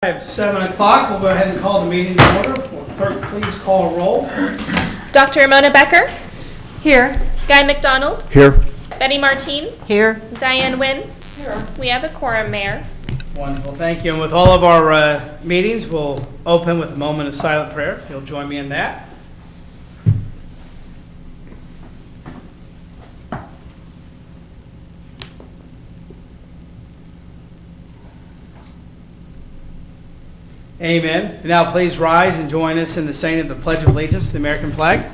At 7 o'clock, we'll go ahead and call the meeting to order. Will the clerk please call a roll? Dr. Ramona Becker. Here. Guy McDonald. Here. Betty Martine. Here. Diane Wynn. Here. We have a quorum, Mayor. Wonderful, thank you. And with all of our meetings, we'll open with a moment of silent prayer. You'll join me in that. Amen. And now please rise and join us in the saying of the Pledge of Allegiance to the American flag.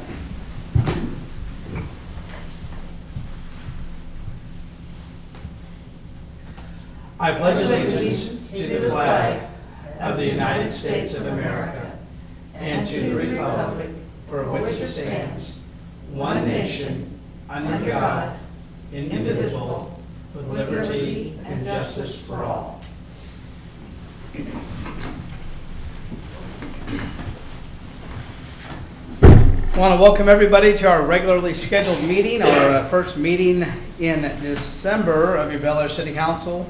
I pledge allegiance to the flag of the United States of America and to the republic for which it stands, one nation, under God, indivisible, with liberty and justice for all. I want to welcome everybody to our regularly scheduled meeting, our first meeting in December of your Bel Aire City Council.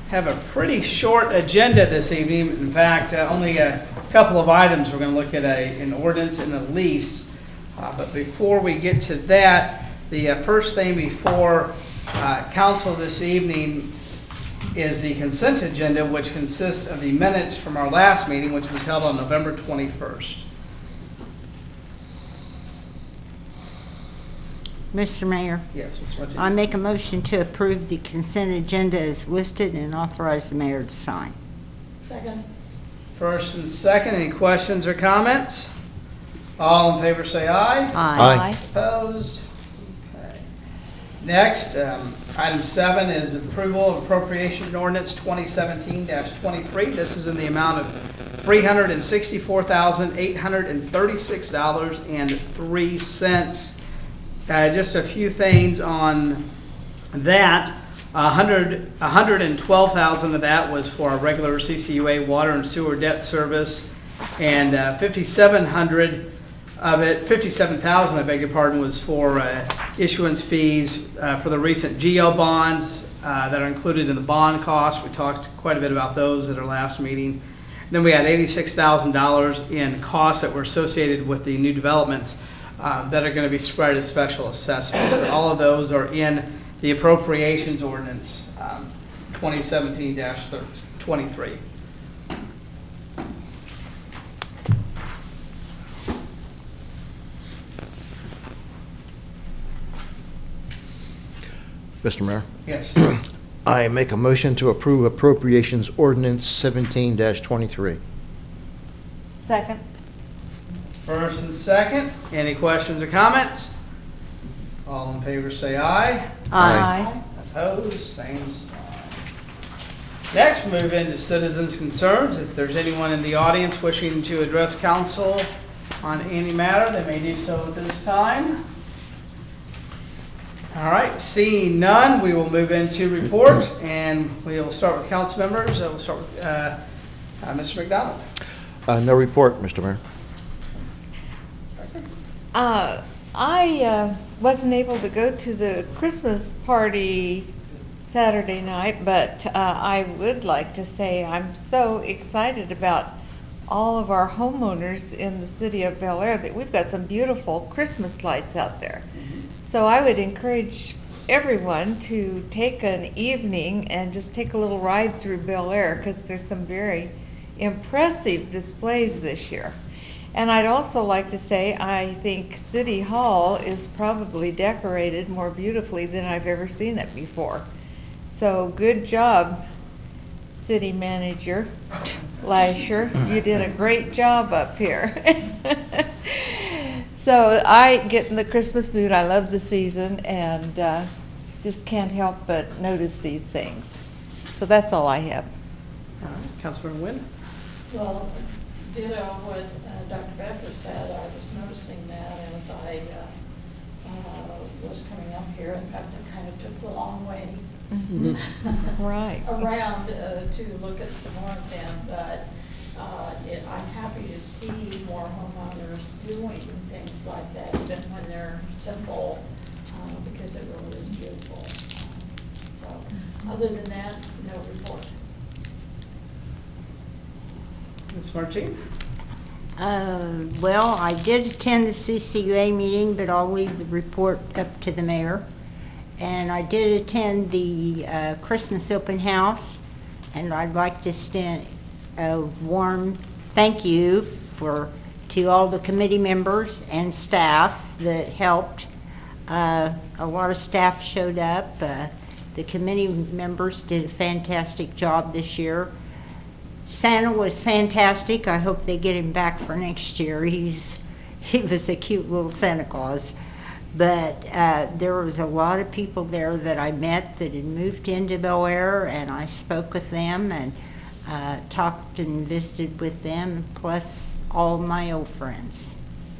Have a pretty short agenda this evening. In fact, only a couple of items. We're going to look at an ordinance and a lease. But before we get to that, the first thing before council this evening is the consent agenda, which consists of the minutes from our last meeting, which was held on November 21st. Mr. Mayor, Yes, Ms. Martinez. I make a motion to approve the consent agenda as listed and authorize the mayor to sign. Second. First and second, any questions or comments? All in favor say aye. Aye. Opposed? Okay. Next, item 7 is approval of appropriation ordinance 2017-23. This is in the amount of $364,836.03. Just a few things on that. 112,000 of that was for our regular CCUA water and sewer debt service, and 5,700 of it, 57,000, I beg your pardon, was for issuance fees for the recent GO bonds that are included in the bond cost. We talked quite a bit about those at our last meeting. Then we had $86,000 in costs that were associated with the new developments that are going to be spread as special assessments. But all of those are in the appropriations ordinance 2017-23. Mr. Mayor, Yes. I make a motion to approve appropriations ordinance 17-23. Second. First and second, any questions or comments? All in favor say aye. Aye. Opposed, same sign. Next, we move into citizens' concerns. If there's anyone in the audience wishing to address council on any matter, they may do so at this time. All right, seeing none, we will move into reports, and we will start with council members. We'll start with Mr. McDonald. No report, Mr. Mayor. I wasn't able to go to the Christmas party Saturday night, but I would like to say I'm so excited about all of our homeowners in the city of Bel Aire that we've got some beautiful Christmas lights out there. So I would encourage everyone to take an evening and just take a little ride through Bel Aire, because there's some very impressive displays this year. And I'd also like to say I think City Hall is probably decorated more beautifully than I've ever seen it before. So good job, City Manager Lasher. You did a great job up here. So I get in the Christmas mood. I love the season, and just can't help but notice these things. So that's all I have. All right, Councilmember Wynn. Well, ditto what Dr. Becker said. I was noticing that as I was coming up here. In fact, I kind of took the long way Right. around to look at some more of them. But I'm happy to see more homeowners doing things like that, even when they're simple, because it really is beautiful. So other than that, no report. Ms. Martine? Well, I did attend the CCUA meeting, but I'll leave the report up to the mayor. And I did attend the Christmas open house, and I'd like to extend a warm thank you to all the committee members and staff that helped. A lot of staff showed up. The committee members did a fantastic job this year. Santa was fantastic. I hope they get him back for next year. He was a cute little Santa Claus. But there was a lot of people there that I met that had moved into Bel Aire, and I spoke with them and talked and visited with them, plus all my old friends.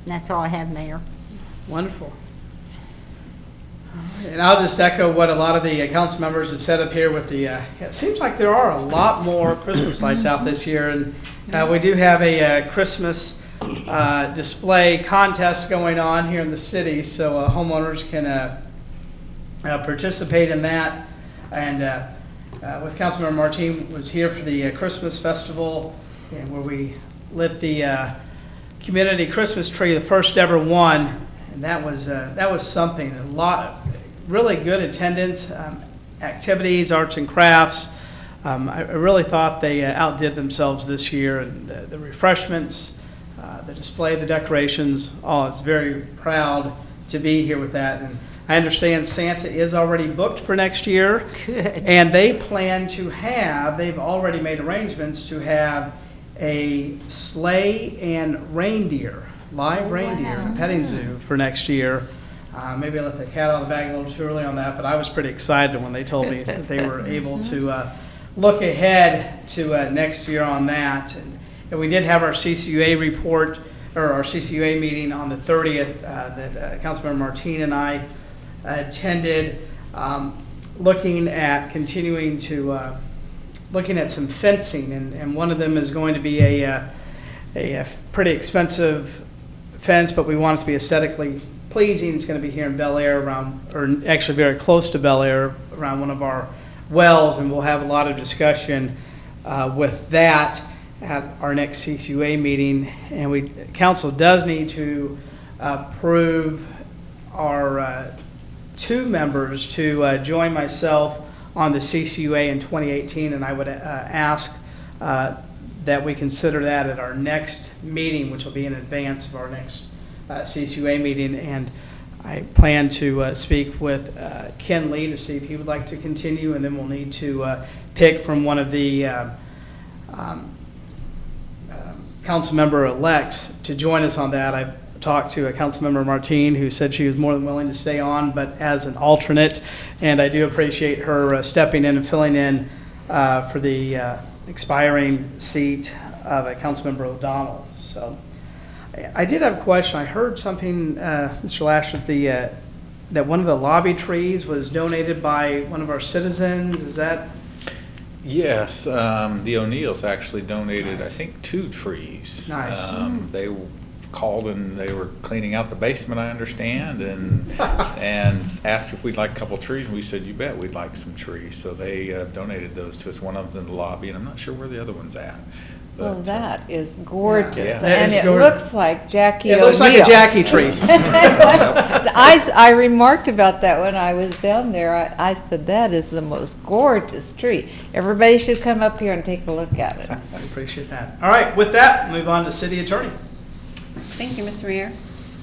And that's all I have, Mayor. Wonderful. And I'll just echo what a lot of the council members have said up here with the, it seems like there are a lot more Christmas lights out this year, and we do have a Christmas display contest going on here in the city, so homeowners can participate in that. And with Councilmember Martine was here for the Christmas festival, and where we lit the community Christmas tree, the first ever one. And that was something. A lot, really good attendance, activities, arts and crafts. I really thought they outdid themselves this year. And the refreshments, the display, the decorations. Oh, it's very proud to be here with that. And I understand Santa is already booked for next year. Good. And they plan to have. They've already made arrangements to have a sleigh and reindeer. Live reindeer in a petting zoo for next year. Maybe I let the cat out of the bag a little too early on that, but I was pretty excited when they told me that they were able to look ahead to next year on that. And we did have our CCUA report, or our CCUA meeting on the 30th that Councilmember Martine and I attended, looking at continuing to, looking at some fencing, and one of them is going to be a pretty expensive fence, but we want it to be aesthetically pleasing. It's going to be here in Bel Aire around, or actually very close to Bel Aire, around one of our wells, and we'll have a lot of discussion with that at our next CCUA meeting. And council does need to approve our 2 members to join myself on the CCUA in 2018, and I would ask that we consider that at our next meeting, which will be in advance of our next CCUA meeting. And I plan to speak with Ken Lee to see if he would like to continue, and then we'll need to pick from one of the council member elects to join us on that. I've talked to Councilmember Martine, who said she was more than willing to stay on, but as an alternate, and I do appreciate her stepping in and filling in for the expiring seat of Councilmember O'Donnell. So I did have a question. I heard something, Mr. Lasher, that one of the lobby trees was donated by one of our citizens. Is that? Yes, the O'Neills actually donated, I think, 2 trees. Nice. They called and they were cleaning out the basement, I understand, and asked if we'd like a couple trees, and we said, you bet, we'd like some trees. So they donated those to us. One of them's in the lobby, and I'm not sure where the other one's at. But, Well, that is gorgeous, Yeah. and That is it gorgeous. looks like Jackie It O'Neill. looks like a Jackie tree. I remarked about that when I was down there. I said, that is the most gorgeous tree. Everybody should come up here and take a look at it. I appreciate that. All right, with that, move on to city attorney. Thank you, Mr. Mayor.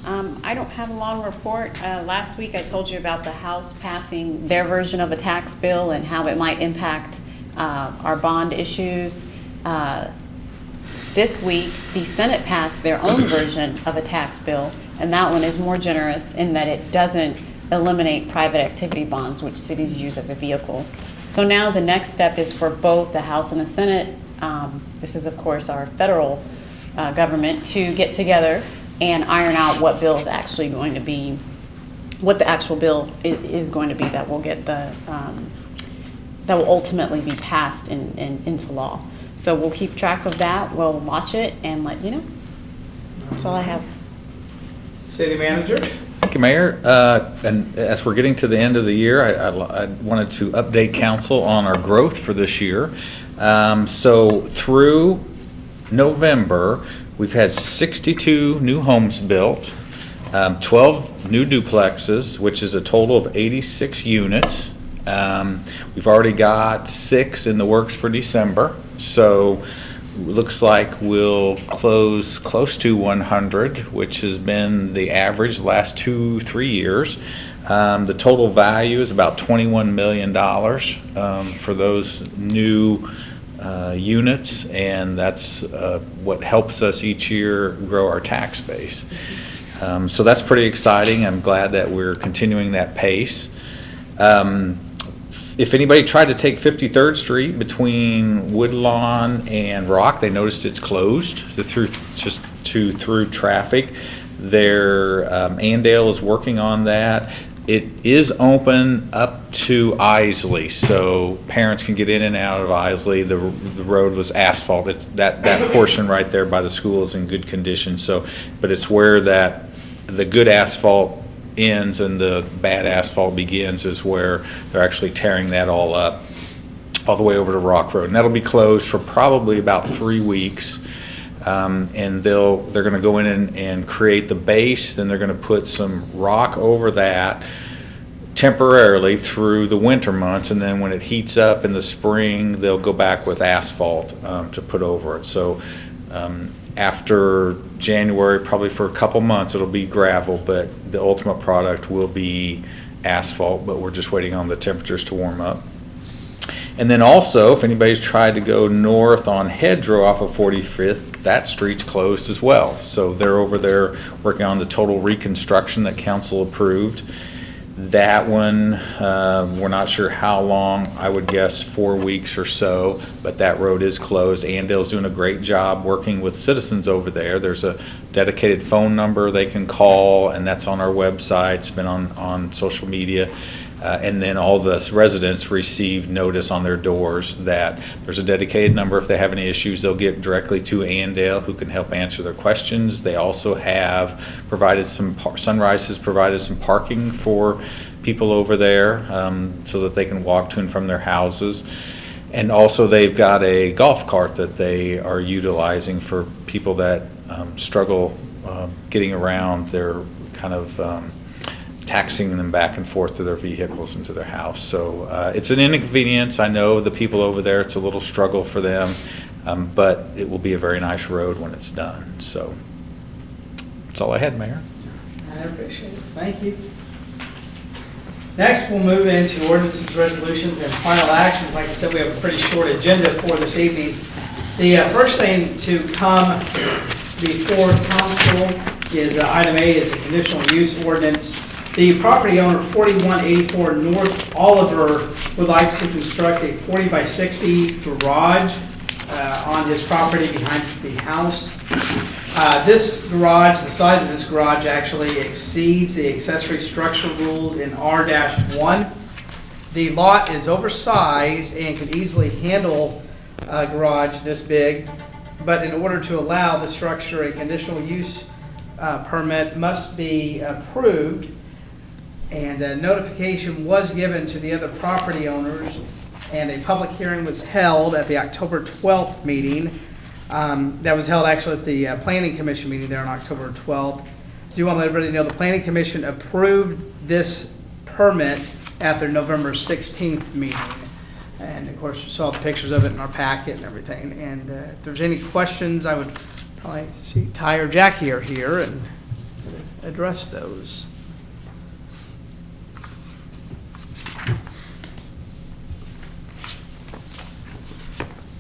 I don't have a long report. Last week I told you about the House passing their version of a tax bill and how it might impact our bond issues. This week, the Senate passed their own version of a tax bill, and that one is more generous in that it doesn't eliminate private activity bonds, which cities use as a vehicle. So now the next step is for both the House and the Senate, this is of course our federal government, to get together and iron out what bill is actually going to be, what the actual bill is going to be that will get the, that will ultimately be passed into law. So we'll keep track of that, we'll watch it and let you know. That's all I have. City manager? Thank you, Mayor. And as we're getting to the end of the year, I wanted to update council on our growth for this year. So through November, we've had 62 new homes built, 12 new duplexes, which is a total of 86 units. We've already got 6 in the works for December, so looks like we'll close close to 100, which has been the average the last 2-3 years. The total value is about $21 million for those new units, and that's what helps us each year grow our tax base. So that's pretty exciting. I'm glad that we're continuing that pace. If anybody tried to take 53rd Street between Woodlawn and Rock, they noticed it's closed through traffic. Andale is working on that. It is open up to Isley, so parents can get in and out of Isley. The road was asphalt. That portion right there by the school is in good condition. But it's where the good asphalt ends and the bad asphalt begins is where they're actually tearing that all up, all the way over to Rock Road. And that'll be closed for probably about 3 weeks. And they're going to go in and create the base, then they're going to put some rock over that temporarily through the winter months, and then when it heats up in the spring, they'll go back with asphalt to put over it. So after January, probably for a couple months, it'll be gravel, but the ultimate product will be asphalt, but we're just waiting on the temperatures to warm up. And then also, if anybody's tried to go north on Hedgerow off of 45th, that street's closed as well. So they're over there working on the total reconstruction that council approved. That one, we're not sure how long, I would guess 4 weeks or so, but that road is closed. Andale's doing a great job working with citizens over there. There's a dedicated phone number they can call, and that's on our website. It's been on social media. And then all the residents receive notice on their doors that there's a dedicated number. If they have any issues, they'll get directly to Andale, who can help answer their questions. They also have provided Sunrise has provided some parking for people over there so that they can walk to and from their houses. And also they've got a golf cart that they are utilizing for people that struggle getting around. They're kind of taxiing them back and forth to their vehicles and to their house. So it's an inconvenience. I know the people over there, it's a little struggle for them, but it will be a very nice road when it's done. So that's all I had, Mayor. I appreciate it. Thank you. Next, we'll move into ordinances, resolutions, and final actions. Like I said, we have a pretty short agenda for this evening. The first thing to come before council is item A, is a conditional use ordinance. The property owner, 4184 North Oliver, would like to construct a 40 by 60 garage on his property behind the house. This garage, the size of this garage actually exceeds the accessory structure rules in R-1. The lot is oversized and can easily handle a garage this big, but in order to allow the structure, a conditional use permit must be approved. And a notification was given to the other property owners, and a public hearing was held at the October 12th meeting. That was held actually at the Planning Commission meeting there on October 12th. Do want to let everybody know the Planning Commission approved this permit at their November 16th meeting. And of course, you saw the pictures of it in our packet and everything. And if there's any questions, I would probably see Ty or Jackie are here and address those.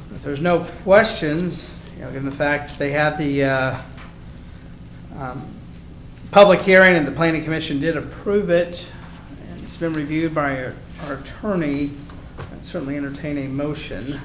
If there's no questions, given the fact they had the public hearing and the Planning Commission did approve it, and it's been reviewed by our attorney, I'd certainly entertain a motion.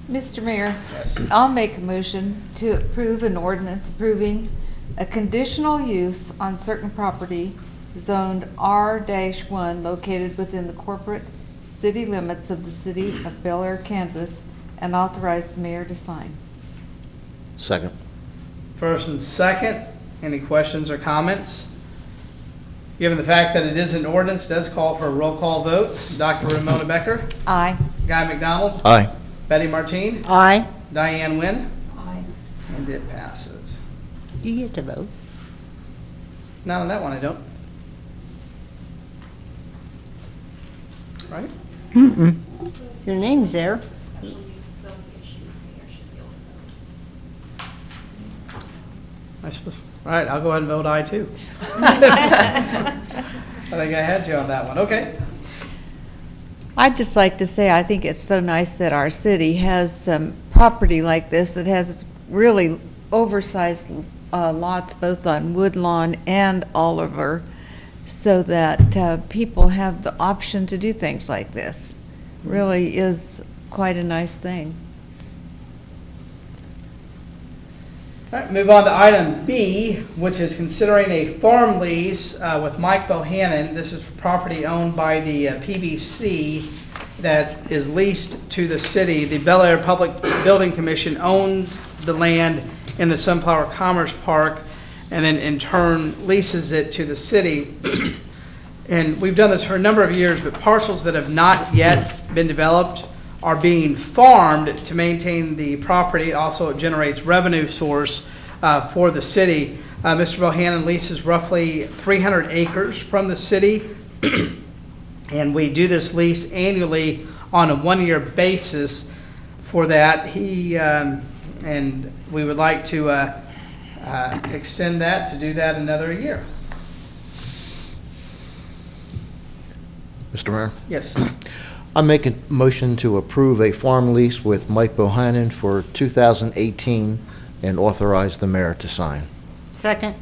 Mr. Mayor, Yes. I'll make a motion to approve an ordinance approving a conditional use on certain property zoned R-1 located within the corporate city limits of the city of Bel Aire, Kansas, and authorize the mayor to sign. Second. First and second, any questions or comments? Given the fact that it is an ordinance, does call for a roll call vote. Dr. Ramona Becker, Aye. Guy McDonald, Aye. Betty Martine, Aye. Diane Nguyen, Aye. and it passes. You get to vote. Not on that one, I don't. Right? Mm-mm. Your name's there. I suppose. All right, I'll go ahead and vote aye too. I think I had to on that one. Okay. I'd just like to say, I think it's so nice that our city has some property like this that has really oversized lots both on Woodlawn and Oliver, so that people have the option to do things like this. Really is quite a nice thing. All right, move on to item B, which is considering a farm lease with Mike Bohannon. This is for property owned by the PBC that is leased to the city. The Bel Aire Public Building Commission owns the land in the Sunflower Commerce Park and then in turn leases it to the city. And we've done this for a number of years, but parcels that have not yet been developed are being farmed to maintain the property. Also, it generates revenue source for the city. Mr. Bohannon leases roughly 300 acres from the city, and we do this lease annually on a one-year basis for that. And we would like to extend that, to do that another year. Mr. Mayor? Yes. I make a motion to approve a farm lease with Mike Bohannon for 2018 and authorize the mayor to sign. Second.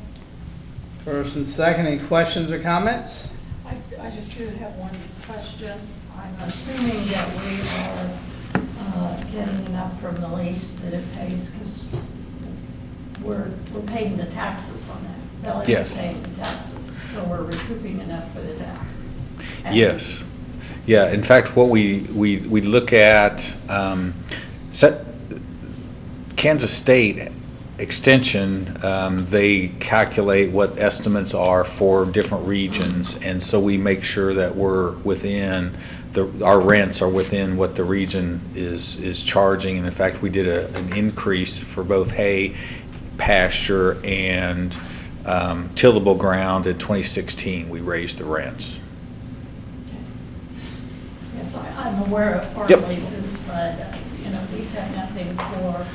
First and second, any questions or comments? I just do have one question. I'm assuming that we are getting enough from the lease that it pays, because we're paying the taxes on that. Bel Aire's Yes. paying the taxes, so we're recouping enough for the taxes. And Yes. Yeah, in fact, what we look at, Kansas State Extension, they calculate what estimates are for different regions, and so we make sure that we're within, our rents are within what the region is charging. And in fact, we did an increase for both hay, pasture, and tillable ground in 2016. We raised the rents. Yes, I'm aware of farm Yep. leases, but, these have nothing for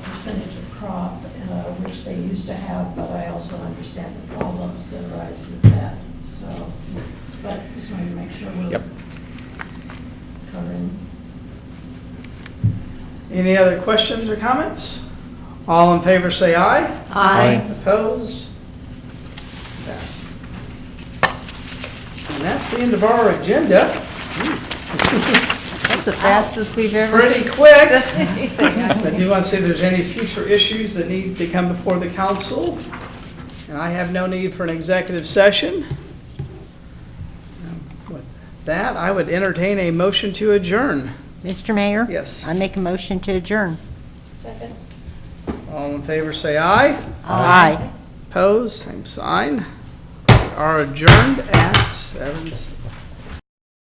percentage of crop, which they used to have, but I also understand the problems that arise with that. So, but just wanted to make sure we're Yep. covering. Any other questions or comments? All in favor say aye. Aye. Opposed? Passed. And that's the end of our agenda. That's the fastest we've ever. Pretty quick. anything, I I think. do want to see if there's any future issues that need to come before the council. And I have no need for an executive session. With that, I would entertain a motion to adjourn. Mr. Mayor? Yes. I make a motion to adjourn. Second. All in favor say aye. Aye. Opposed, same sign. We are adjourned at 7:00.